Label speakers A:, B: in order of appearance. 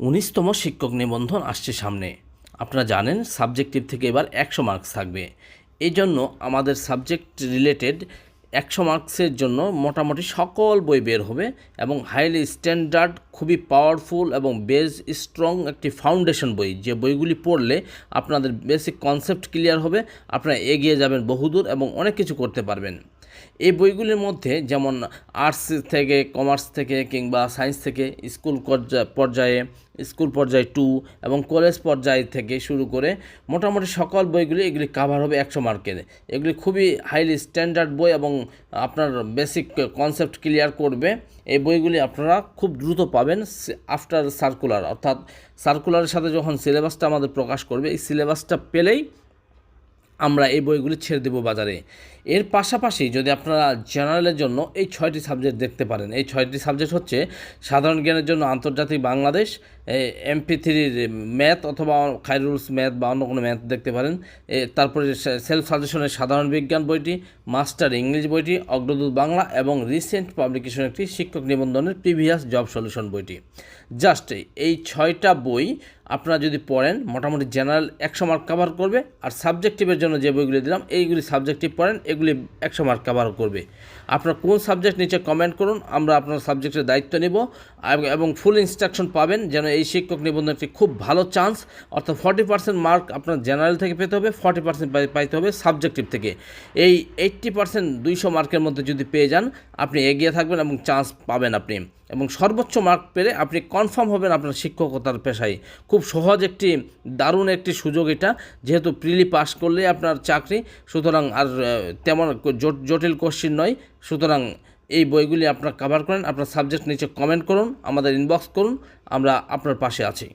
A: 19তম শিক্ষক নিবন্ধন আসছে সামনে। আপনারা জানেন সাবজেক্টিভ থেকে এবার 100 মার্কস থাকবে। এই জন্য আমাদের সাবজেক্ট রিলেটেড 100 মার্কসের জন্য মোটামুটি সকল বই বের হবে এবং হাইলি স্ট্যান্ডার্ড, খুবই পাওয়ারফুল এবং বেস স্ট্রং একটি ফাউন্ডেশন বই, যে বইগুলি পড়লে আপনাদের বেসিক কনসেপ্ট ক্লিয়ার হবে, আপনারা এগিয়ে যাবেন বহুদূর এবং অনেক কিছু করতে পারবেন। এই বইগুলির মধ্যে যেমন আর্টস থেকে, কমার্স থেকে কিংবা সায়েন্স থেকে, স্কুল পর্যায়ে 2 এবং কলেজ পর্যায় থেকে শুরু করে মোটামুটি সকল বইগুলি এগুলি কাভার হবে 100 মার্কের। এগুলি খুবই হাইলি স্ট্যান্ডার্ড বই এবং আপনার বেসিক কনসেপ্ট ক্লিয়ার করবে। এই বইগুলি আপনারা খুব দ্রুত পাবেন আফটার সার্কুলার, অর্থাৎ সার্কুলারের সাথে যখন সিলেবাসটা আমাদের প্রকাশ করবে, এই সিলেবাসটা পেলেই আমরা এই বইগুলি ছেড়ে দেবো বাজারে। এর পাশাপাশি যদি আপনারা জেনারেলের জন্য এই 6টি সাবজেক্ট দেখতে পারেন। এই 6টি সাবজেক্ট হচ্ছে সাধারণ জ্ঞানের জন্য আন্তর্জাতিক বাংলাদেশ, MP3-র ম্যাথ অথবা খাইরুলস ম্যাথ বা অন্য কোনো ম্যাথ দেখতে পারেন। তারপরে সেলফ সাজেশনের সাধারণ বিজ্ঞান বইটি, মাস্টার ইংলিশ বইটি, অগ্রদূত বাংলা এবং রিসেন্ট পাবলিকেশন একটি শিক্ষক নিবন্ধনের প্রিভিয়াস জব সলিউশন বইটি। জাস্ট এই 6টা বই আপনারা যদি পড়েন মোটামুটি জেনারেল 100 মার্ক কভার করবে। আর সাবজেক্টিভের জন্য যে বইগুলি দিলাম এইগুলি সাবজেক্টিভ পড়েন, এগুলি 100 মার্ক কভার করবে। আপনার কোন সাবজেক্ট নিচে কমেন্ট করুন, আমরা আপনার সাবজেক্টের দায়িত্ব নেব এবং ফুল ইনস্ট্রাকশন পাবেন যেন এই শিক্ষক নিবন্ধন একটি খুব ভালো চান্স। অর্থাৎ 40% মার্ক আপনার জেনারেল থেকে পেতে হবে, 40% পাইতে হবে সাবজেক্টিভ থেকে। এই 80% 200 মার্কের মধ্যে যদি পেয়ে যান আপনি এগিয়ে থাকবেন এবং চান্স পাবেন আপনি, এবং সর্বোচ্চ মার্ক পেলে আপনি কনফার্ম হবেন আপনার শিক্ষকতার পেশায়। খুব সহজ একটি দারুণ একটি সুযোগ এটা, যেহেতু প্রিলি পাস করলে আপনার চাকরি, সুতরাং আর তেমন জটিল কোশ্চিন নয়। সুতরাং এই বইগুলি আপনারা কভার করেন। আপনার সাবজেক্ট নিচে কমেন্ট করুন, আমাদের ইনবক্স করুন, আমরা আপনার পাশে আছি।